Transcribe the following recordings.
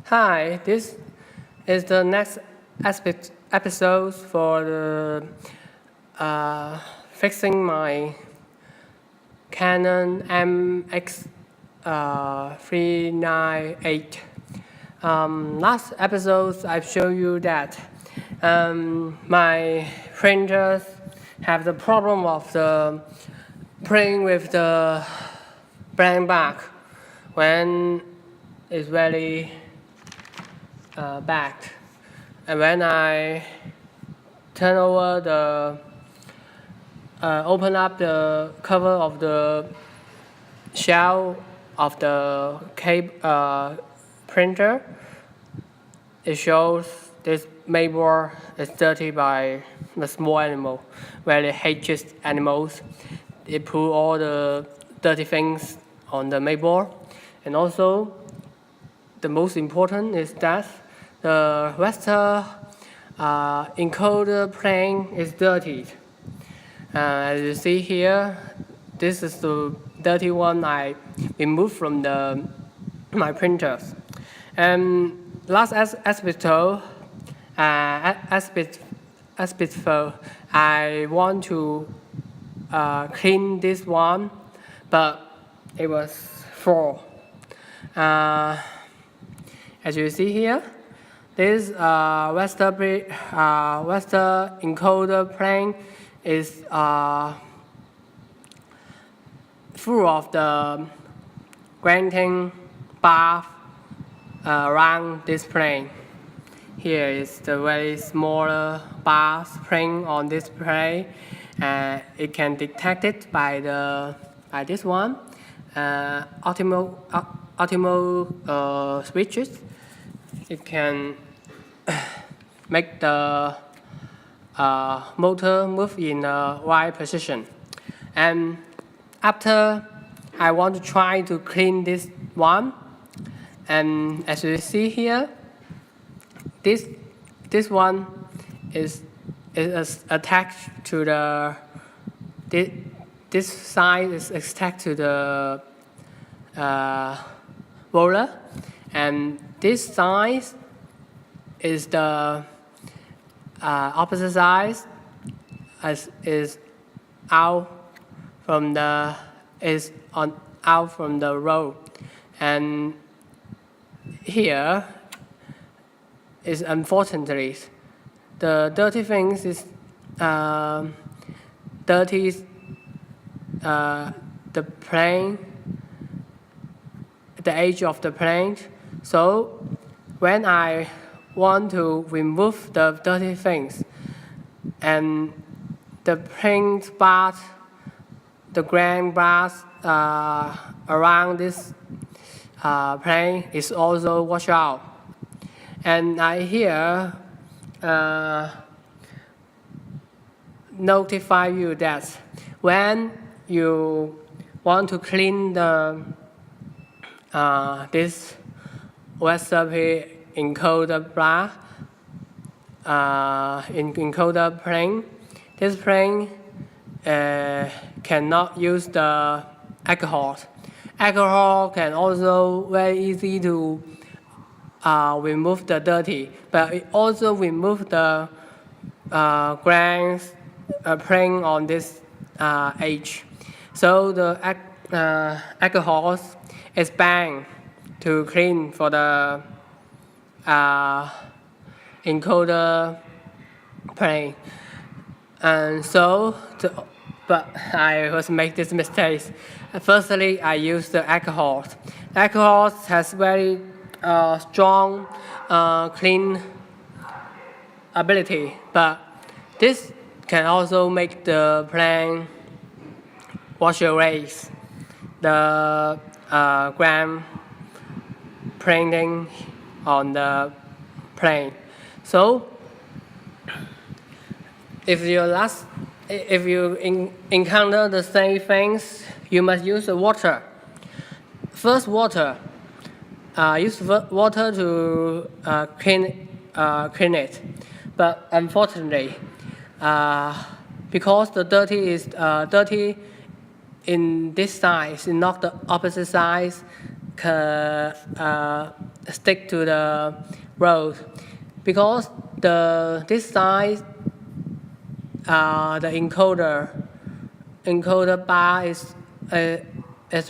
Hi, this is the next episode for the fixing my Canon mx398. Last episode I've shown you that my printers have the problem of the printing with the blank back when it's very back, and when I turn over the open up the cover of the shell of the printer, it shows this mainboard is dirty by the small animal, very hated animals. They put all the dirty things on the mainboard, and also the most important is that the raster encoder plane is dirty. As you see here, this is the dirty one I removed from my printers. And last aspect, I want to clean this one, but it was full. As you see here, this raster encoder plane is full of the granting bar around this plane. Here is the very smaller bar spring on this plane. It can detect it by this one optical switches. It can make the motor move in the right position. And after I want to try to clean this one, and as you see here, this one is attached to this side is attached to the roller, and this side is the opposite side is out from the road, and here is unfortunately the dirty things is dirty the plane, the edge of the plane. So when I want to remove the dirty things, and the paint part, the grand bars around this plane is also washed out. And I here notify you that when you want to clean the this recipe encoder bar encoder plane, this plane cannot use the alcohol. Alcohol can also very easy to remove the dirty, but it also remove the grains plane on this edge. So the alcohol is banned to clean for the encoder plane. And so, but I was make this mistake. Firstly, I used the alcohol. Alcohol has very strong clean ability, but this can also make the plane wash away the gram printing on the plane. So if you encounter the same things, you must use the water. First, use water to clean it. But unfortunately, because the dirty is dirty in this side, not the opposite side, stick to the road, because this side the encoder bar is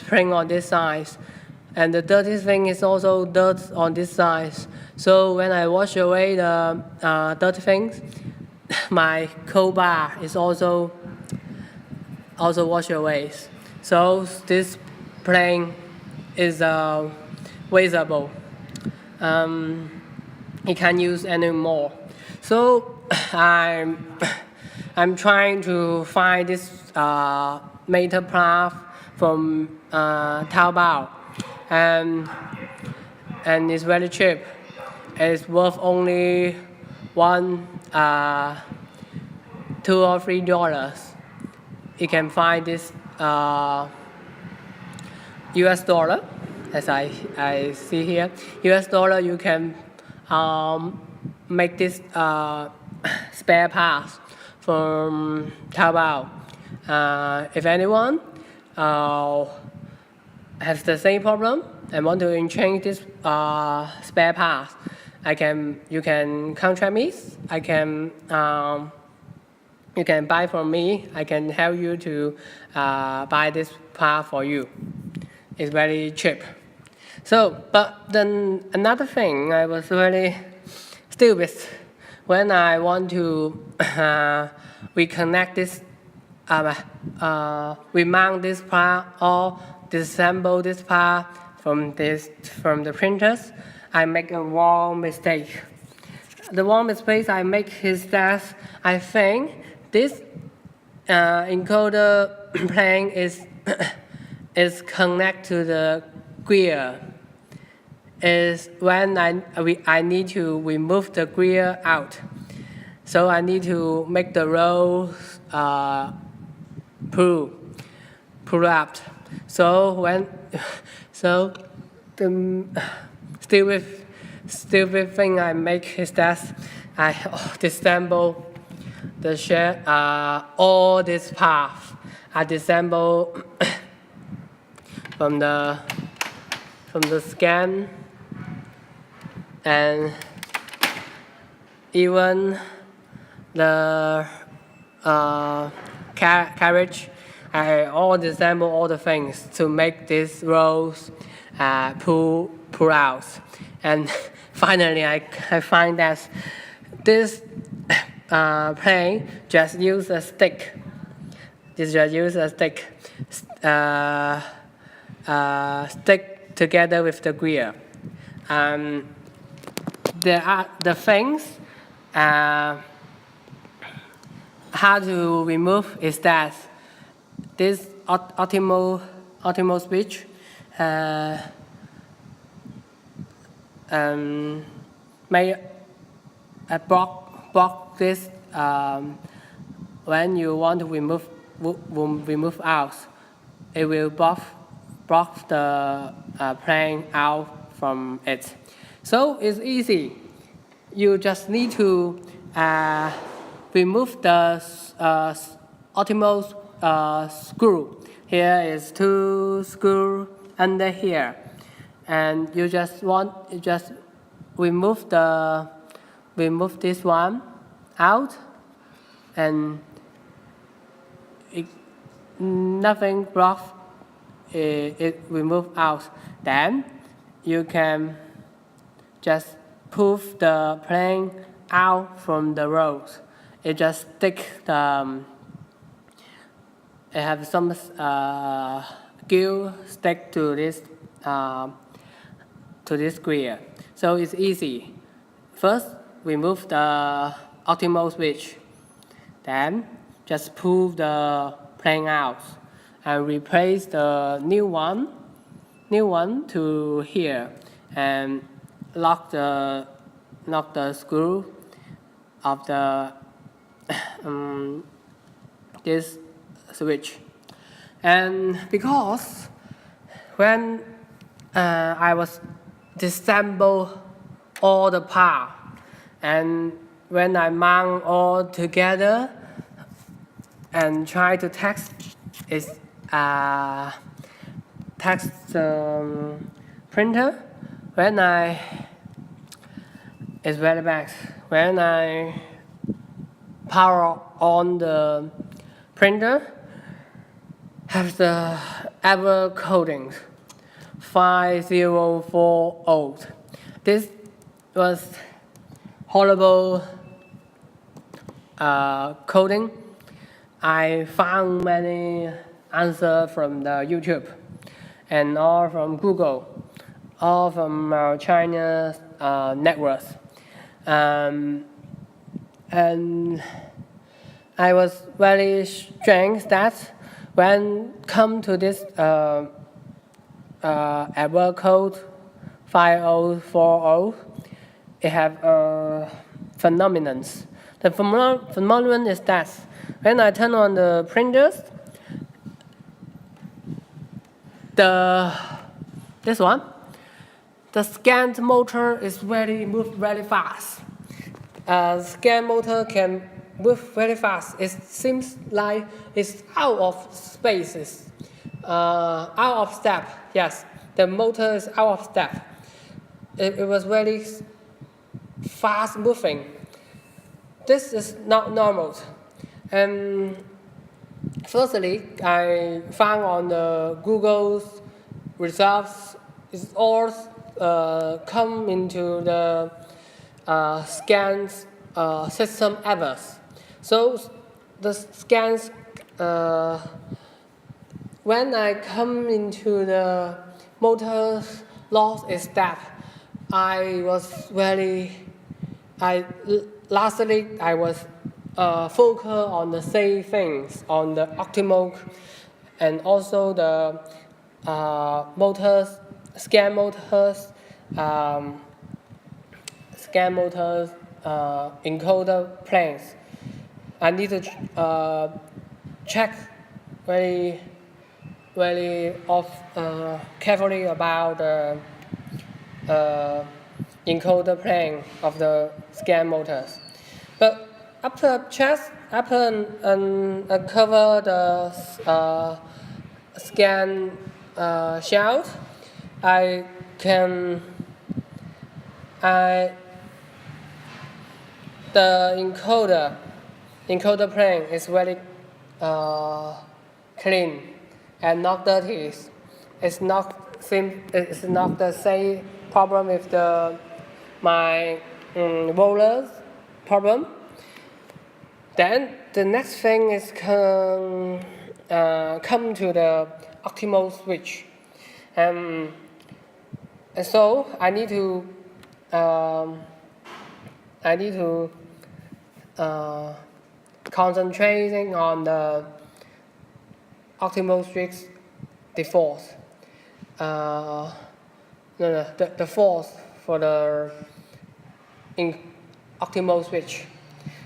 playing on this side, and the dirty thing is also dirt on this side. So when I wash away the dirty things, my code bar is also washed away. So this plane is visible. You can't use anymore. So I'm trying to find this metal path from Taobao, and it's very cheap. It's worth only $1, $2 or $3. You can find this US dollar, as I see here. US dollar, you can make this spare parts from Taobao. If anyone has the same problem and want to exchange this spare parts, you can contact me. You can buy from me. I can help you to buy this part for you. It's very cheap. So, but then another thing, I was really stupid when I want to reconnect this, remount this part or disassemble this part from the printers. I make a wrong mistake. The wrong mistake I make is that I think this encoder plane is connected to the gear. Is when I need to remove the gear out. So I need to make the roll pull up. So the stupid thing I make is that I disassemble the share all this path. I disassemble from the scan, and even the carriage. I all disassemble all the things to make these rolls pull out. And finally, I find that this plane just use a stick. Stick together with the gear. The things how to remove is that this optical switch may block this when you want to remove out. It will block the plane out from it. So it's easy. You just need to remove the optical screw. Here is 2 screws under here, and you just remove this one out, and nothing blocks it remove out. Then you can just pull the plane out from the road. It just stick the. It have some glue stick to this gear. So it's easy. First, remove the optical switch. Then just pull the plane out and replace the new one to here, and lock the screw of the this switch. And because when I was disassemble all the part, and when I mount all together and try to test printer, it's very bad. When I power on the printer, have the error coding 5040. This was horrible coding. I found many answers from the YouTube and all from Google, all from China's networks. And I was very strange that when come to this error code 5040, it have phenomenon. The phenomenon is that when I turn on the printers, this one, the scan motor is move very fast. Scan motor can move very fast. It seems like it's out of spaces, out of step. Yes, the motor is out of step. It was very fast moving. This is not normal. And firstly, I found on the Google's results, it's all come into the scans system errors. So the scans, when I come into the motor loss step, I was focused on the same things, on the optical and also the scan motors, encoder planes. I need to check very carefully about the encoder plane of the scan motors. But after uncover the scan shells, the encoder plane is very clean and not dirty. It's not the same problem with my rollers problem. Then the next thing is come to the optical switch, and so I need to concentrating on the optical switch default. The force for the optical switch.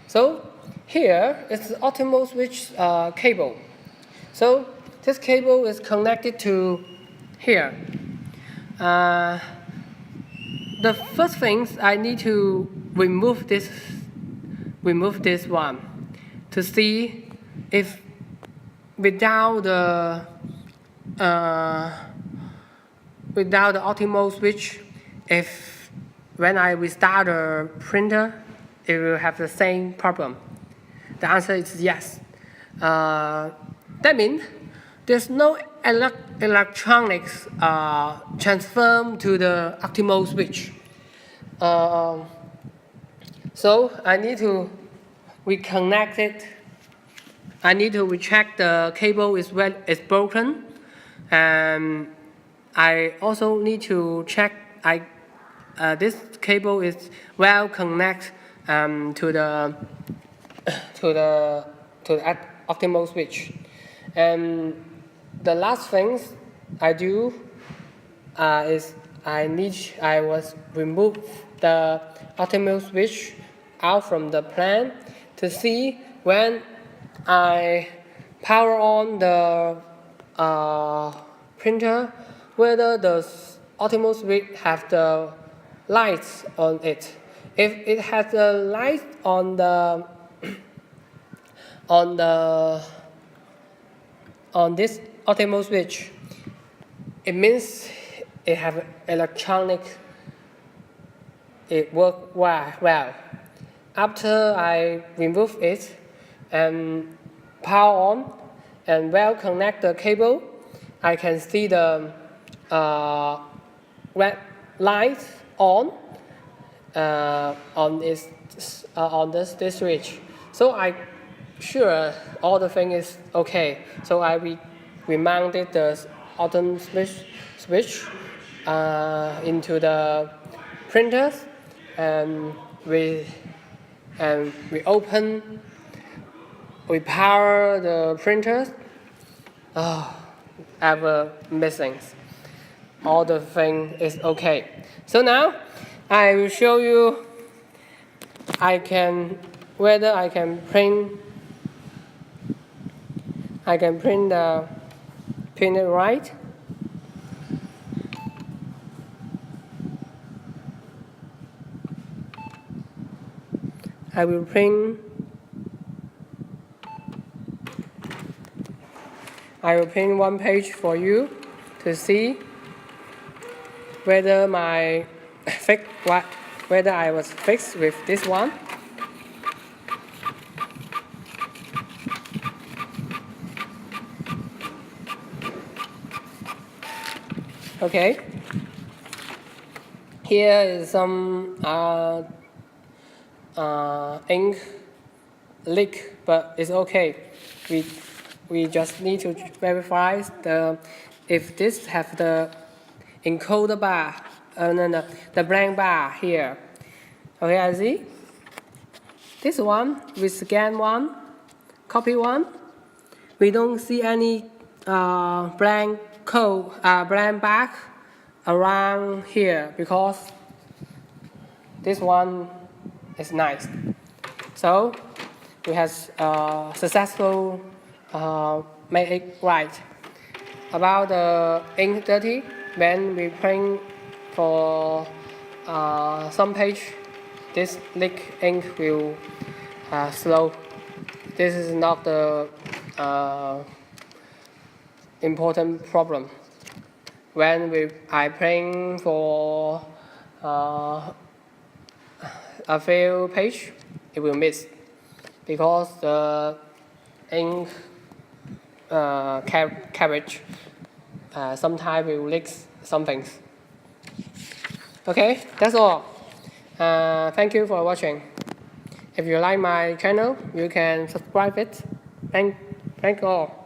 So here is the optical switch cable. So this cable is connected to here. The first things I need to remove this one to see if without the optical switch, if when I restart the printer, it will have the same problem. The answer is yes. That means there's no electronics transfer to the optical switch. So I need to reconnect it. I need to recheck the cable is broken, and I also need to check this cable is well connected to the optical switch. And the last things I do is I remove the optical switch out from the plant to see when I power on the printer whether the optical switch have the lights on it. If it has the light on this optical switch, it means it have electronic. It work well. After I remove it and power on and well connect the cable, I can see the red light on this switch. So I sure all the thing is okay. So I remounted the autumn switch into the printers, and we power the printers. Ever missing. All the thing is okay. So now I will show you whether I can print it right. I will print one page for you to see whether whether I was fixed with this one. Okay. Here is some ink leak, but it's okay. We just need to verify if this have the encoder bar, the blank bar here. Okay, I see. This one, we scan one, copy one. We don't see any blank back around here because this one is nice. So we have successful made it right. About the ink dirty, when we print for some page, this leak ink will slow. This is not the important problem. When I print for a few page, it will miss because the ink carriage sometimes will leak some things. Okay, that's all. Thank you for watching. If you like my channel, you can subscribe it. Thank you all.